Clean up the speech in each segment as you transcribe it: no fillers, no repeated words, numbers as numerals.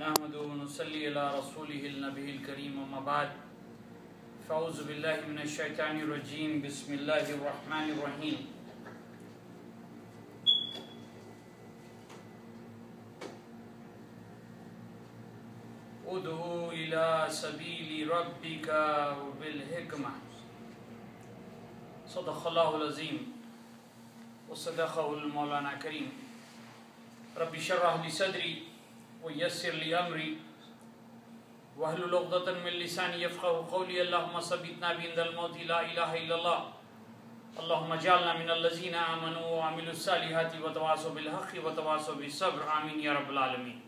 نحمدہ ونصلی علی رسولہ النبی الکریم اما بعد فاعوذ باللہ من الشیطان الرجیم بسم اللہ الرحمن الرحیم ادعو الی سبیل ربک بالحکمہ صدق اللہ العظیم وصدقہ المولانا کریم رب اشرح لی صدری ویسر لی امری واحلل عقدۃ من لسانی یفقهوا قولی اللهم ثبتنا عند الموت لا الہ الا اللہ اللهم اجعلنا من الذین آمنوا وعملوا الصالحات وتواصوا بالحق وتواصوا بالصبر آمین یا رب العالمین۔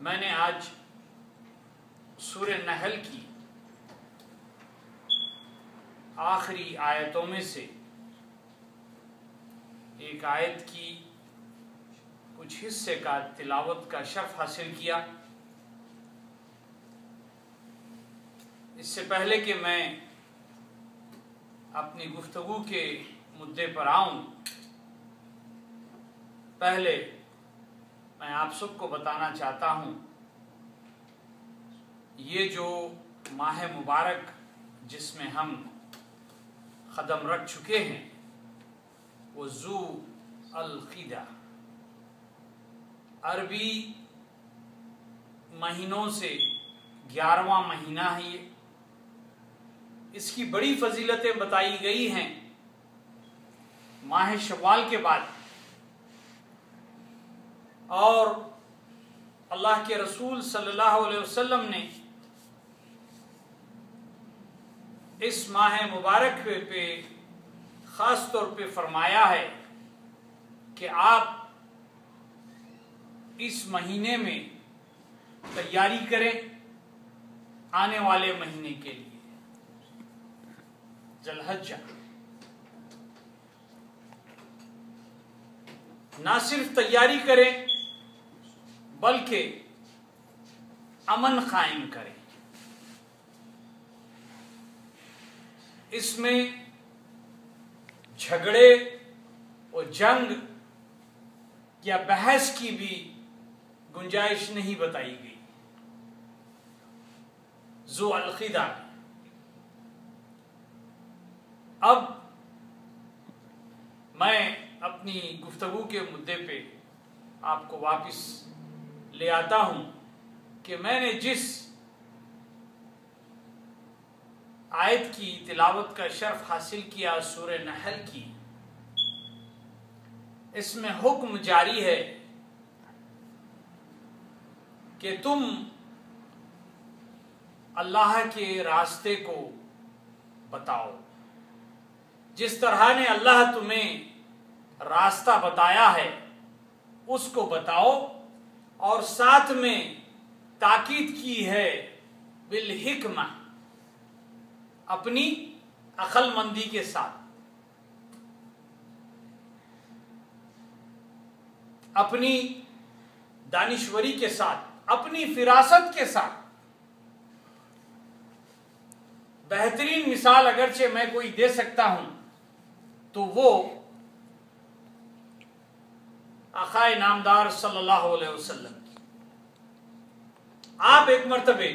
میں نے آج سورہ نحل کی آخری آیتوں میں سے ایک آیت کی کچھ حصے کا تلاوت کا شرف حاصل کیا۔ اس سے پہلے کہ میں اپنی گفتگو کے مدعے پر آؤں، پہلے میں آپ سب کو بتانا چاہتا ہوں یہ جو ماہ مبارک جس میں ہم قدم رکھ چکے ہیں وہ ذو القعدہ عربی مہینوں سے 11واں مہینہ ہے۔ یہ اس کی بڑی فضیلتیں بتائی گئی ہیں ماہ شوال کے بعد، اور اللہ کے رسول صلی اللہ علیہ وسلم نے اس ماہ مبارک پہ خاص طور پہ فرمایا ہے کہ آپ اس مہینے میں تیاری کریں آنے والے مہینے کے لیے ذی الحجہ۔ نہ صرف تیاری کریں بلکہ امن قائم کریں۔ اس میں جھگڑے اور جنگ یا بحث کی بھی گنجائش نہیں بتائی گئی۔ ذو القعدہ۔ اب میں اپنی گفتگو کے مدعے پہ آپ کو واپس لے آتا ہوں کہ میں نے جس آیت کی تلاوت کا شرف حاصل کیا سورہ نحل کی، اس میں حکم جاری ہے کہ تم اللہ کے راستے کو بتاؤ، جس طرح نے اللہ تمہیں راستہ بتایا ہے اس کو بتاؤ، اور ساتھ میں تاکید کی ہے بالحکمہ، اپنی عقل مندی کے ساتھ، اپنی دانشوری کے ساتھ، اپنی فراست کے ساتھ۔ بہترین مثال اگرچہ میں کوئی دے سکتا ہوں تو وہ آقا نامدار صلی اللہ علیہ وسلم۔ آپ ایک مرتبہ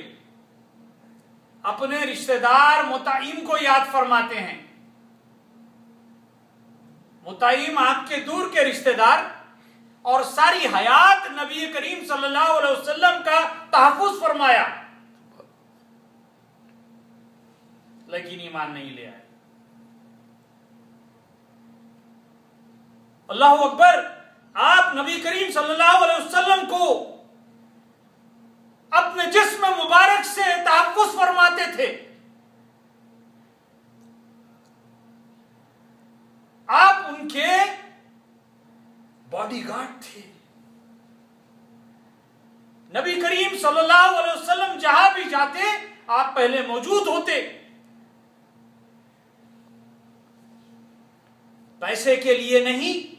اپنے رشتہ دار مطعم کو یاد فرماتے ہیں۔ مطعم آپ کے دور کے رشتہ دار، اور ساری حیات نبی کریم صلی اللہ علیہ وسلم کا تحفظ فرمایا، لیکن ایمان نہیں لے آئے۔ اللہ اکبر۔ آپ نبی کریم صلی اللہ علیہ وسلم کو اپنے جسم مبارک سے تحفظ فرماتے تھے۔ آپ ان کے باڈی گارڈ تھے۔ نبی کریم صلی اللہ علیہ وسلم جہاں بھی جاتے آپ پہلے موجود ہوتے۔ پیسے کے لیے نہیں،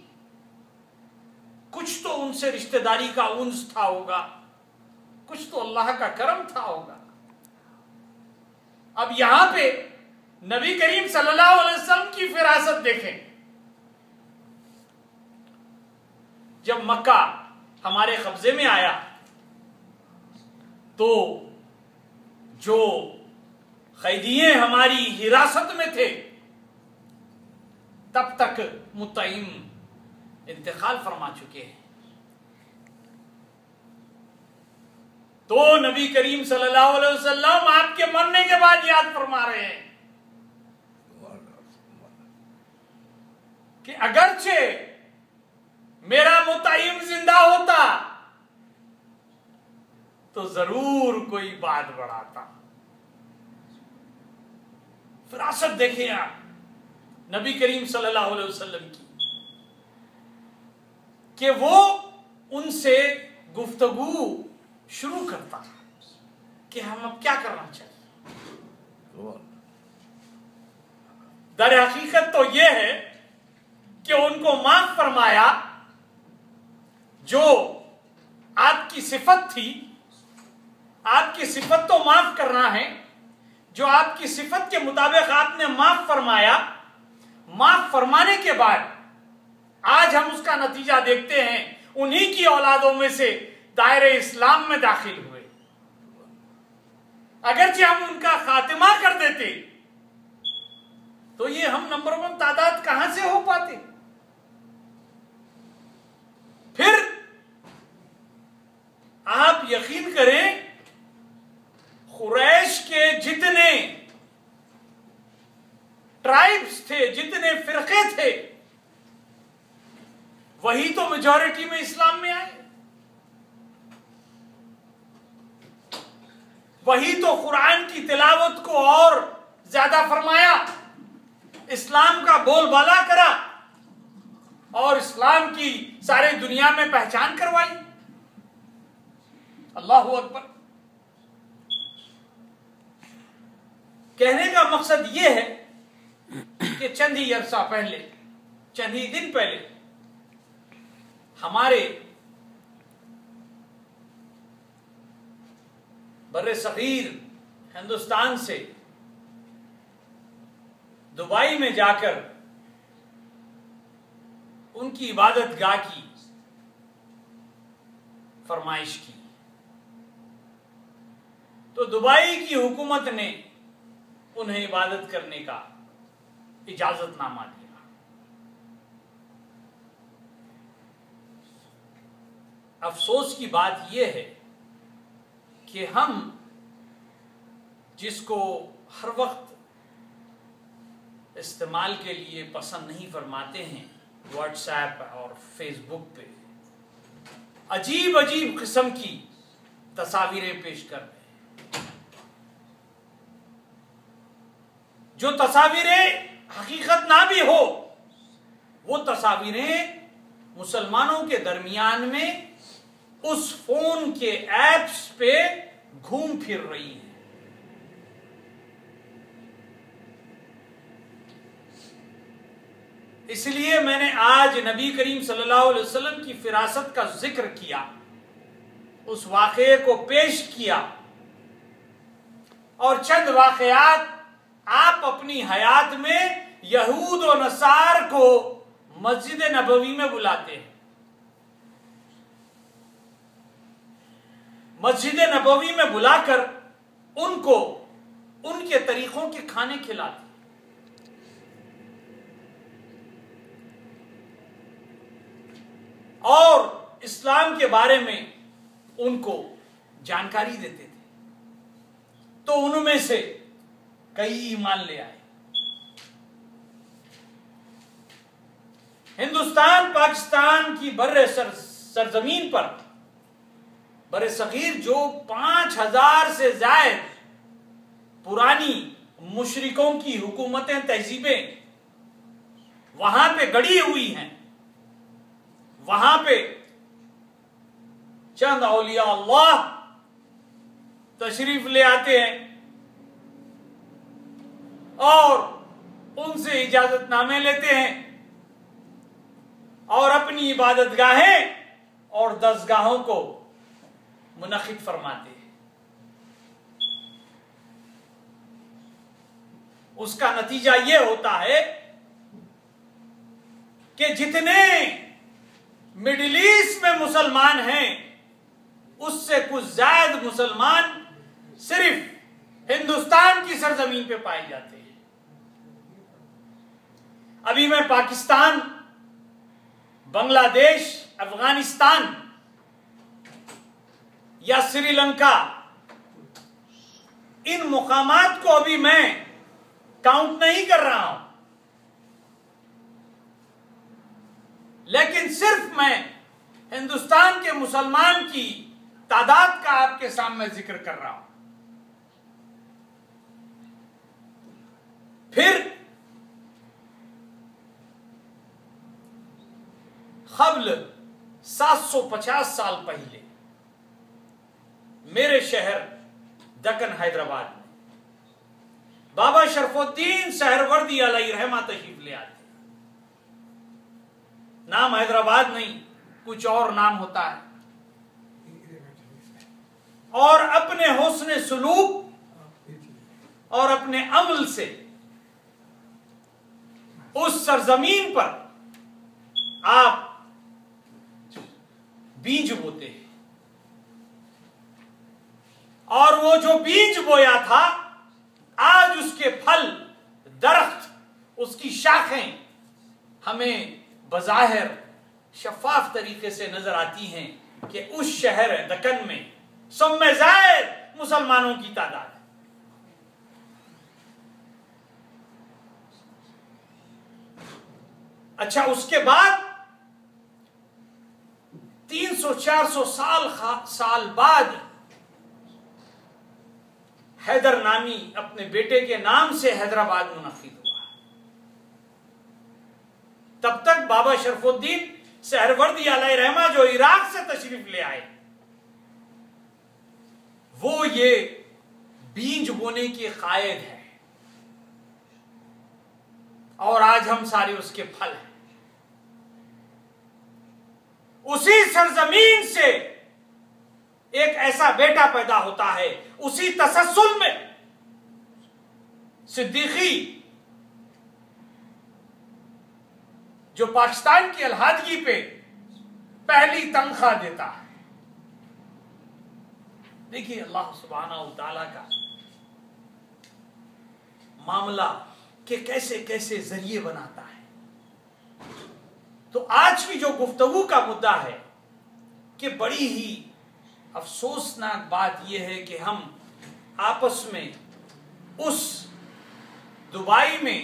کچھ تو ان سے رشتہ داری کا انس تھا ہوگا، کچھ تو اللہ کا کرم تھا ہوگا۔ اب یہاں پہ نبی کریم صلی اللہ علیہ وسلم کی فراست دیکھیں۔ جب مکہ ہمارے قبضے میں آیا تو جو قیدیے ہماری حراست میں تھے تب تک مطعم انتقال فرما چکے ہیں. تو نبی کریم صلی اللہ علیہ وسلم آپ کے مرنے کے بعد یاد فرما رہے ہیں کہ اگرچہ میرا مطعم زندہ ہوتا تو ضرور کوئی بات بڑھاتا. فراست دیکھیں آپ نبی کریم صلی اللہ علیہ وسلم کی کہ وہ ان سے گفتگو شروع کرتا کہ ہم اب کیا کرنا چاہیے. در حقیقت تو یہ ہے کہ ان کو معاف فرمایا جو آپ کی صفت تھی. آپ کی صفت تو معاف کرنا ہے. جو آپ کی صفت کے مطابق آپ نے معاف فرمایا, معاف فرمانے کے بعد آج ہم اس کا نتیجہ دیکھتے ہیں انہی کی اولادوں میں سے دائرہ اسلام میں داخل ہوئے. اگرچہ ہم ان کا خاتمہ کر دیتے تو یہ ہم نمبر 1 تعداد کہاں سے ہو پاتے. پھر آپ یقین کریں قریش کے جتنے ٹرائبز تھے, جتنے فرقے تھے, وہی تو میجورٹی میں اسلام میں آئے. وہی تو قرآن کی تلاوت کو اور زیادہ فرمایا, اسلام کا بول بالا کرا اور اسلام کی سارے دنیا میں پہچان کروائی. اللہ اکبر. کہنے کا مقصد یہ ہے کہ چند ہی عرصہ پہلے, چند ہی دن پہلے ہمارے بر صغیر ہندوستان سے دبئی میں جا کر ان کی عبادت گاہ کی فرمائش کی تو دبئی کی حکومت نے انہیں عبادت کرنے کا اجازت نامہ دیا. افسوس کی بات یہ ہے کہ ہم جس کو ہر وقت استعمال کے لیے پسند نہیں فرماتے ہیں, واٹس ایپ اور فیس بک پہ عجیب عجیب قسم کی تصاویریں پیش کر رہے ہیں. جو تصاویریں حقیقت نہ بھی ہو, وہ تصاویریں مسلمانوں کے درمیان میں اس فون کے ایپس پہ گھوم پھر رہی ہیں. اس لیے میں نے آج نبی کریم صلی اللہ علیہ وسلم کی فراست کا ذکر کیا, اس واقعے کو پیش کیا اور چند واقعات آپ اپنی حیات میں یہود و نصار کو مسجد نبوی میں بلاتے ہیں, مسجد نبوی میں بلا کر ان کو ان کے طریقوں کے کھانے کھلاتے ہیں. اور اسلام کے بارے میں ان کو جانکاری دیتے تھے. تو ان میں سے کئی ایمان لے آئے. ہندوستان پاکستان کی بر سرزمین پر بر صغیر جو 5000 سے زائد پرانی مشرکوں کی حکومتیں, تہذیبیں وہاں پہ گڑی ہوئی ہیں, وہاں پہ چند اولیاء اللہ تشریف لے آتے ہیں اور ان سے اجازت نامے لیتے ہیں اور اپنی عبادت گاہیں اور دستگاہوں کو منعقد فرماتے ہیں. اس کا نتیجہ یہ ہوتا ہے کہ جتنے مڈل ایسٹ میں میں مسلمان ہیں اس سے کچھ زائد مسلمان صرف ہندوستان کی سرزمین پہ پائے جاتے ہیں۔ ابھی میں پاکستان، بنگلہ دیش، افغانستان یا سری لنکا، ان مقامات کو ابھی میں کاؤنٹ نہیں کر رہا ہوں، لیکن صرف میں ہندوستان کے مسلمان کی تعداد کا آپ کے سامنے ذکر کر رہا ہوں۔ پھر قبل 750 سال پہلے میرے شہر دکن حیدرآباد میں بابا شرف الدین سہروردی علیہ رحمہ تشریف لے آتے۔ نام حیدرآباد نہیں، کچھ اور نام ہوتا ہے، اور اپنے حسن سلوک اور اپنے عمل سے اس سرزمین پر آپ بیج بوتے ہیں، اور وہ جو بیج بویا تھا آج اس کے پھل، درخت، اس کی شاخیں ہمیں بظاہر شفاف طریقے سے نظر آتی ہیں کہ اس شہر دکن میں سب میں زائد مسلمانوں کی تعداد ہے۔ اچھا، اس کے بعد 300-400 سال بعد حیدر نامی اپنے بیٹے کے نام سے حیدرآباد منعقد ہوا۔ تب تک بابا شرف الدین سہروردی علیہ رحمہ جو عراق سے تشریف لے آئے، وہ یہ بیج بونے کے قائد ہے، اور آج ہم سارے اس کے پھل ہیں۔ اسی سرزمین سے ایک ایسا بیٹا پیدا ہوتا ہے، اسی تسلسل میں صدیقی جو پاکستان کی علیحدگی پہ پہلی تنخواہ دیتا ہے۔ دیکھیے اللہ سبحانہ و تعالیٰ کا معاملہ کہ کیسے کیسے ذریعے بناتا ہے۔ تو آج کی جو گفتگو کا مدعا ہے کہ بڑی ہی افسوسناک بات یہ ہے کہ ہم آپس میں اس دبئی میں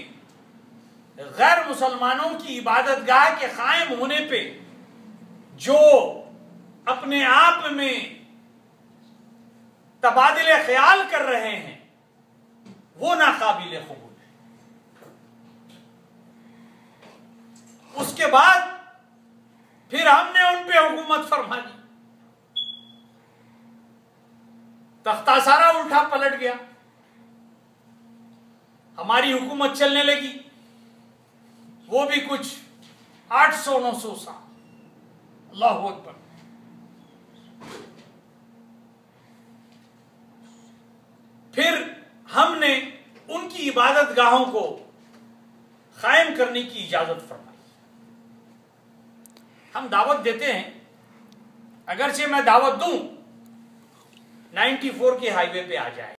غیر مسلمانوں کی عبادت گاہ کے قائم ہونے پہ جو اپنے آپ میں تبادلہ خیال کر رہے ہیں وہ ناقابل قبول ہے۔ اس کے بعد پھر ہم نے ان پہ حکومت فرما دی، تختہ سارا الٹا پلٹ گیا، ہماری حکومت چلنے لگی، وہ بھی کچھ 800-900 سال۔ اللہ اکبر۔ پھر ہم نے ان کی عبادت گاہوں کو قائم کرنے کی اجازت فرمائی۔ ہم دعوت دیتے ہیں، اگرچہ میں دعوت دوں 94 کے ہائی وے پہ آ جائے۔